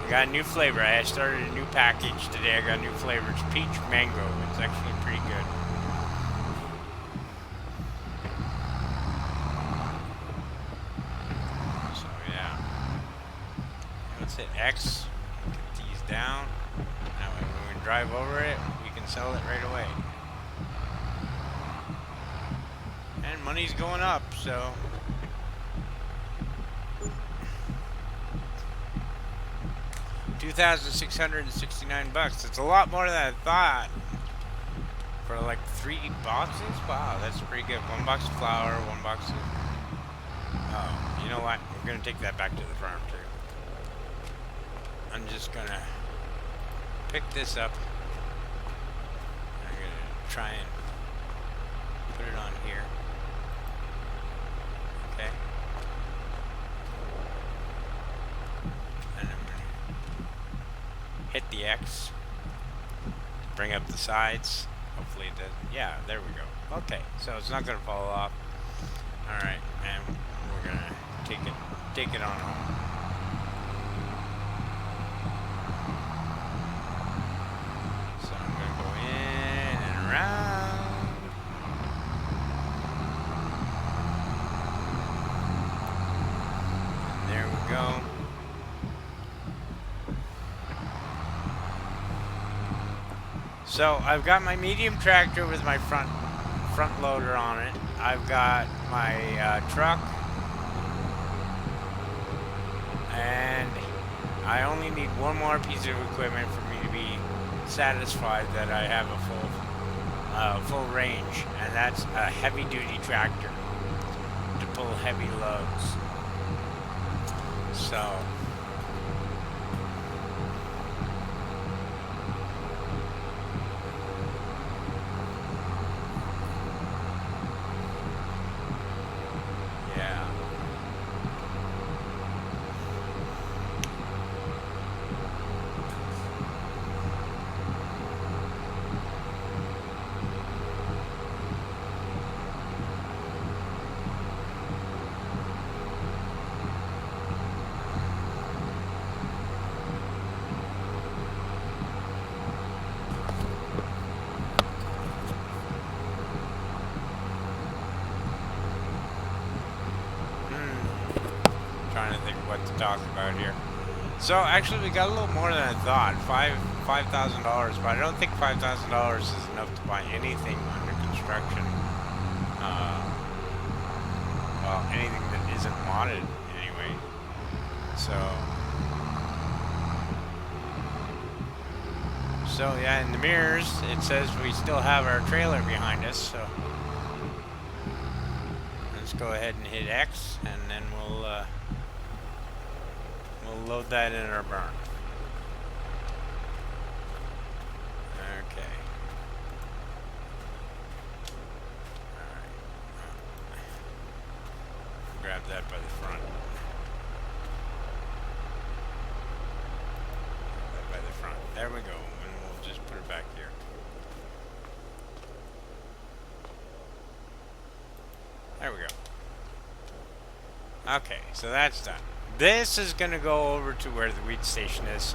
I got a new flavor. I started a new package today. I got a new flavor. It's peach mango. It's actually pretty good. So, yeah. Let's hit X. Get these down. That way when we drive over it, we can sell it right away. And money's going up, so... $2,669. It's a lot more than I thought. For like 3 boxes? Wow, that's pretty good. 1 box of flour, 1 box of... Oh, you know what? We're gonna take that back to the farm too. I'm just gonna pick this up. I'm gonna try and put it on here. Okay. And I'm gonna hit the X. Bring up the sides. Hopefully it doesn't. Yeah, there we go. Okay, so it's not gonna fall off. Alright, and we're gonna take it on home. So I'm gonna go in and around. And there we go. So I've got my medium tractor with my front loader on it. I've got my truck, and I only need one more piece of equipment for me to be satisfied that I have a full range, and that's a heavy-duty tractor to pull heavy loads. So. Trying to think what to talk about here. So actually, we got a little more than I thought. $5,000, but I don't think $5,000 is enough to buy anything under construction. Well, anything that isn't modded anyway. So yeah, in the mirrors it says we still have our trailer behind us. So let's go ahead and hit X, and then we'll load that in our barn. Okay. Alright. Grab that by the front. That by the front. There we go. And we'll just put it back here. There we go. Okay, so that's done. This is going to go over to where the wheat station is.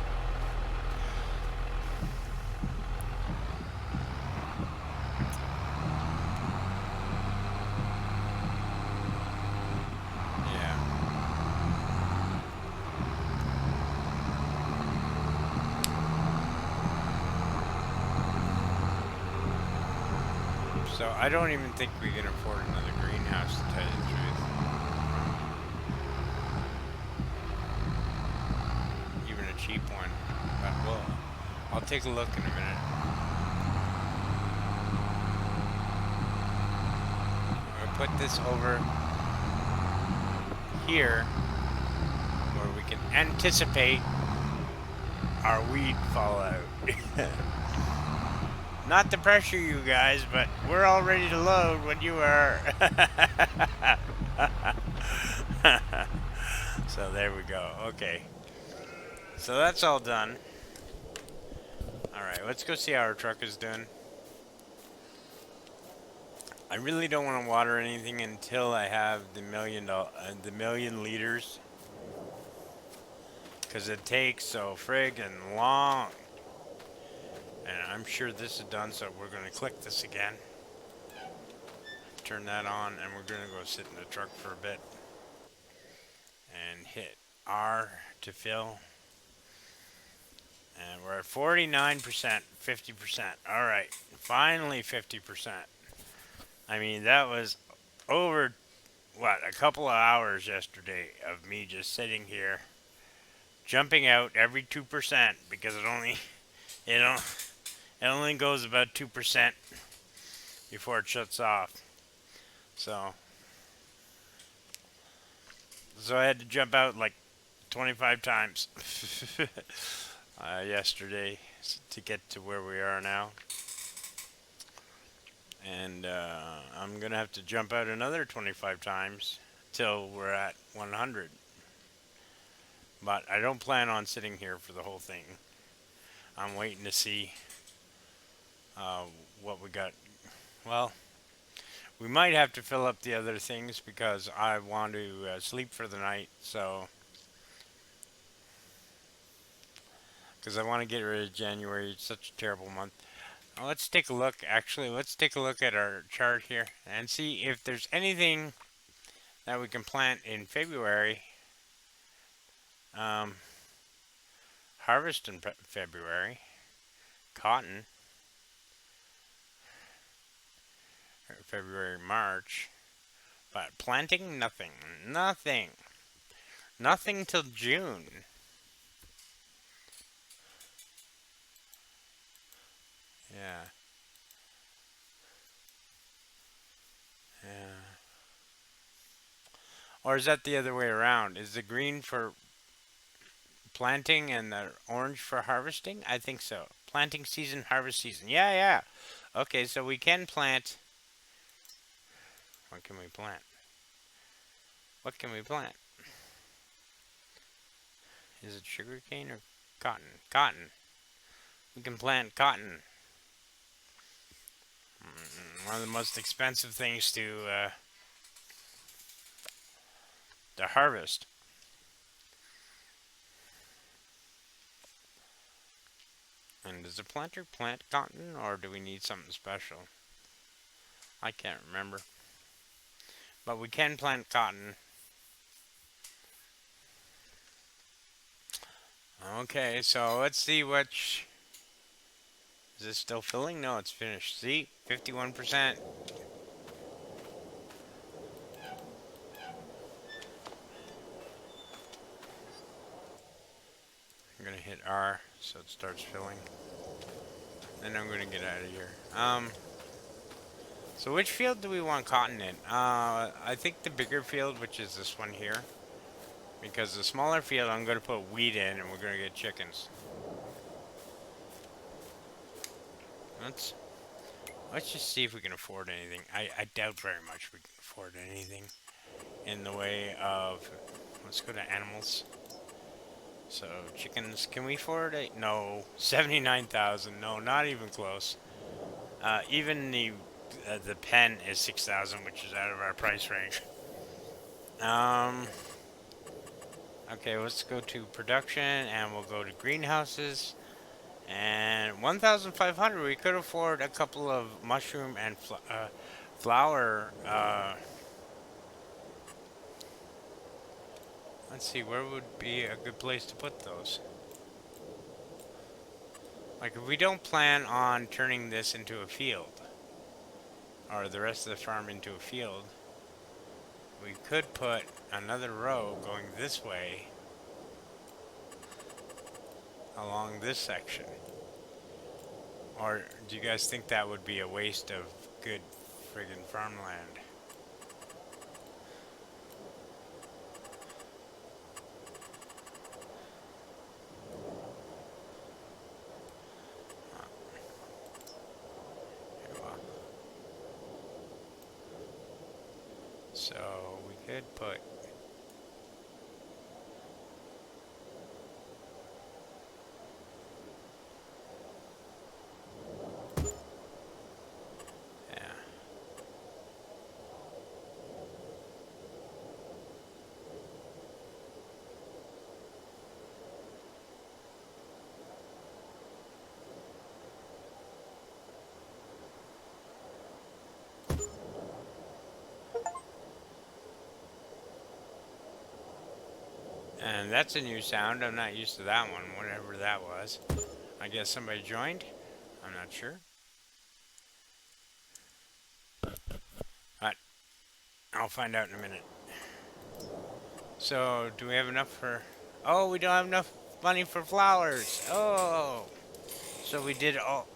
Yeah. So I don't even think we can afford another greenhouse, to tell you the truth. Even a cheap one. But I'll take a look in a minute. I'll put this over here where we can anticipate our weed fallout. Not to pressure you guys, but we're all ready to load when you are. So there we go. Okay. So that's all done. Alright, let's go see how our truck is doing. I really don't want to water anything until I have the million liters. Because it takes so friggin' long. And I'm sure this is done, so we're going to click this again. Turn that on, and we're going to go sit in the truck for a bit. And hit R to fill. And we're at 49%, 50%. Alright, finally 50%. I mean, that was over, what, a couple of hours yesterday of me just sitting here, jumping out every 2% because it only goes about 2% before it shuts off. So I had to jump out like 25 times yesterday to get to where we are now. And I'm going to have to jump out another 25 times till we're at 100. But I don't plan on sitting here for the whole thing. I'm waiting to see what we got. Well, we might have to fill up the other things because I want to sleep for the night. So, because I want to get rid of January. It's such a terrible month. Now, let's take a look. Actually, let's take a look at our chart here and see if there's anything that we can plant in February. Harvest in February. Cotton. February, March. But planting, nothing. Nothing. Nothing till June. Yeah. Yeah. Or is that the other way around? Is the green for planting and the orange for harvesting? I think so. Planting season, harvest season. Yeah, yeah. Okay, so we can plant. What can we plant? What can we plant? Is it sugarcane or cotton? Cotton. We can plant cotton. One of the most expensive things to harvest. And does a planter plant cotton, or do we need something special? I can't remember. But we can plant cotton. Okay, so let's see which... Is this still filling? No, it's finished. See? 51%. I'm going to hit R so it starts filling. Then I'm going to get out of here. So which field do we want cotton in? I think the bigger field, which is this one here. Because the smaller field, I'm going to put wheat in and we're going to get chickens. Let's just see if we can afford anything. I doubt very much we can afford anything in the way of... Let's go to animals. So, chickens, can we afford it? No. 79,000. No, not even close. Even the pen is 6,000, which is out of our price range. Okay, let's go to production, and we'll go to greenhouses. And 1,500, we could afford a couple of mushroom and flower. Let's see, where would be a good place to put those? Like, if we don't plan on turning this into a field, or the rest of the farm into a field, we could put another row going this way along this section. Or do you guys think that would be a waste of good friggin' farmland? So we could put and that's a new sound. I'm not used to that one, whatever that was. I guess somebody joined. I'm not sure. But I'll find out in a minute. So, do we have enough for... Oh, we don't have enough money for flowers. Oh. So we did all...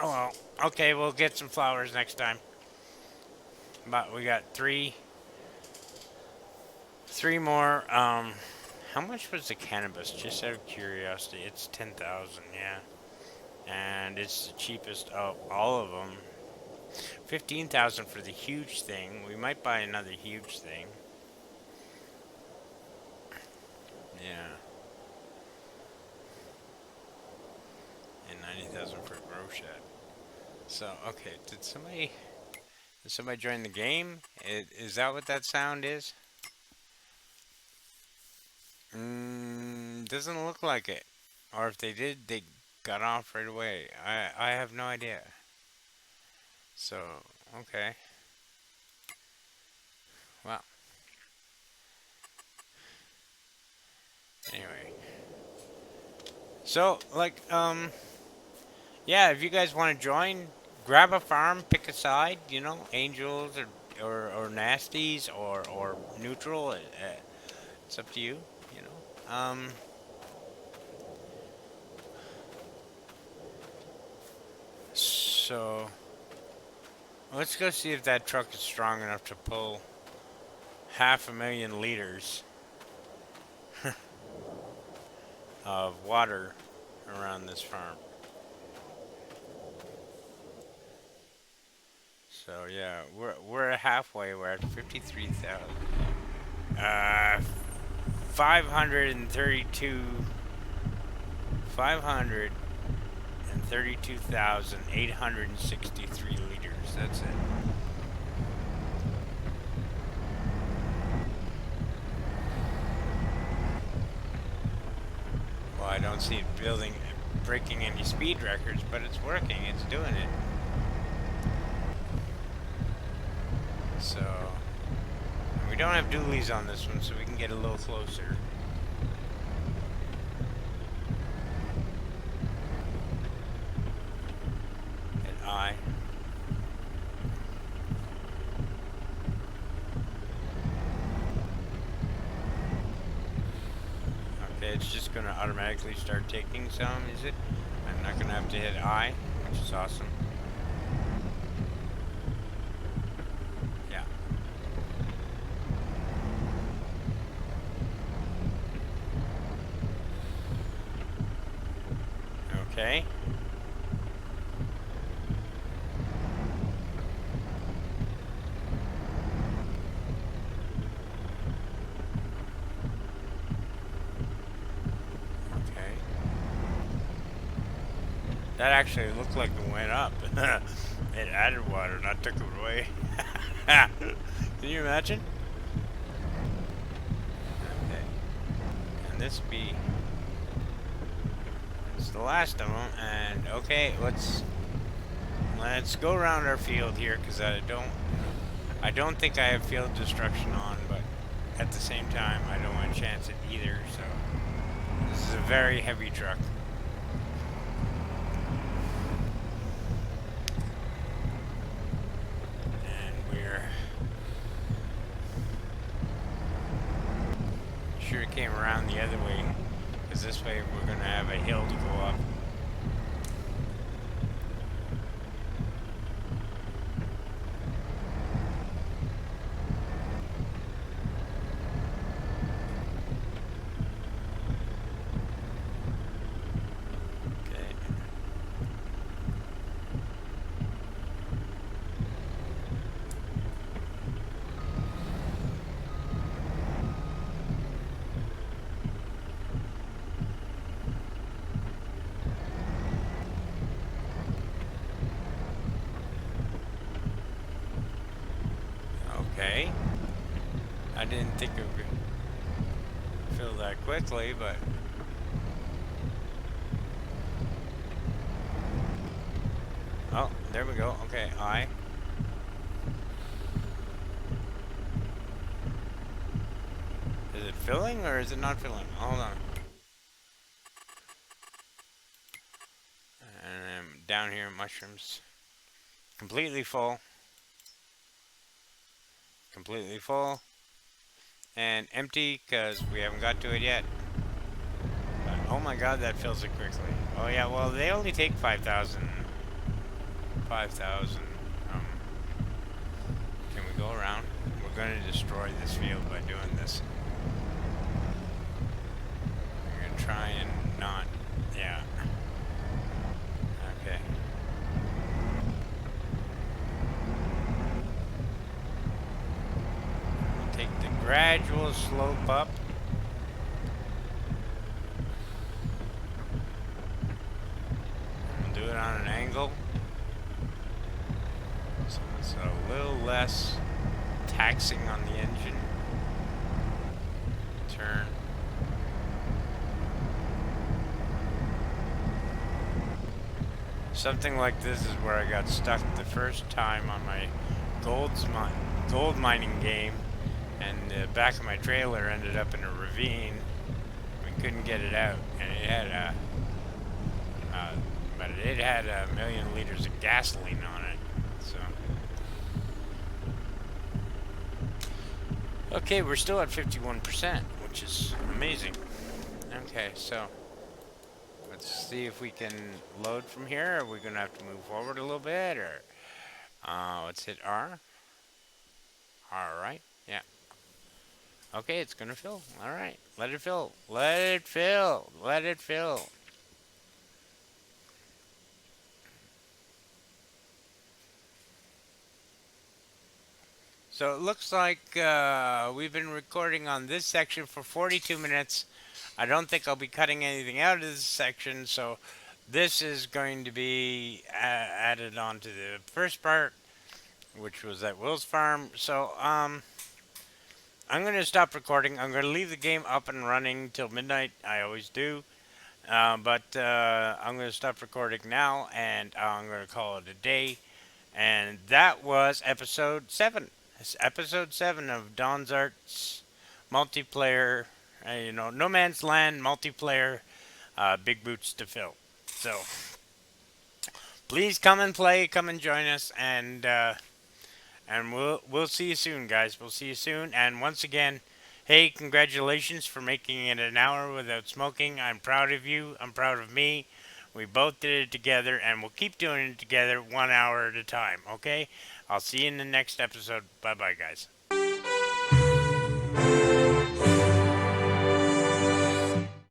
oh, well. Okay, we'll get some flowers next time. But we got three more. How much was the cannabis? Just out of curiosity. It's 10,000, yeah. And it's the cheapest of all of them. 15,000 for the huge thing. We might buy another huge thing. Yeah. And 90,000 for a grow shed. So, okay, did somebody join the game? Is that what that sound is? Doesn't look like it. Or if they did, they got off right away. I have no idea. So, okay. Well. Anyway. So, like, yeah, if you guys want to join, grab a farm, pick a side, you know, angels or nasties or neutral. It's up to you, you know. So, let's go see if that truck is strong enough to pull 500,000 liters of water around this farm. So yeah, we're halfway. We're at 53,000. 532,863 liters. That's it. Well, I don't see it breaking any speed records, but it's working. It's doing it. So, we don't have dualies on this one, so we can get a little closer. Hit I. Okay, it's just gonna automatically start taking some, is it? I'm not gonna have to hit I, which is awesome. Okay. Okay. That actually looked like it went up. It added water, not took it away. Can you imagine? Okay. And this be... It's the last of them, and okay, let's go around our field here, because I don't think I have field destruction on, but at the same time I don't want to chance it either. So this is a very heavy truck. came around the other way, because this way we're going to have a hill to go up. Okay. I didn't think it would fill that quickly, but... Oh, there we go. Okay, I. Is it filling or is it not filling? Hold on. And I'm down here, mushrooms. Completely full. Completely full. And empty, because we haven't got to it yet. But, oh my god, that fills it quickly. Oh yeah, well, they only take 5,000. 5,000. Can we go around? We're going to destroy this field by doing this. We're going to try and not... Yeah. Okay. We'll take the gradual slope up. We'll do it on an angle. So it's a little less taxing on the engine. Turn. Something like this is where I got stuck the first time on my gold mining game, and the back of my trailer ended up in a ravine. We couldn't get it out, and it had but it had 1,000,000 liters of gasoline on it. So, okay, we're still at 51%, which is amazing. Okay, so. Let's see if we can load from here. Are we going to have to move forward a little bit? Or let's hit R. Alright, yeah. Okay, it's going to fill. Alright, let it fill. Let it fill. Let it fill. So it looks like we've been recording on this section for 42 minutes. I don't think I'll be cutting anything out of this section, so this is going to be added on to the first part, which was at Will's farm. So, I'm going to stop recording. I'm going to leave the game up and running till midnight. I always do. But I'm going to stop recording now, and I'm going to call it a day. And that was episode 7. It's episode 7 of DonZart's multiplayer, No Man's Land multiplayer, Big Boots to Fill. So, please come and play, come and join us, and we'll see you soon, guys. We'll see you soon. And once again, hey, congratulations for making it an hour without smoking. I'm proud of you. I'm proud of me. We both did it together, and we'll keep doing it together 1 hour at a time, okay? I'll see you in the next episode. Bye-bye, guys.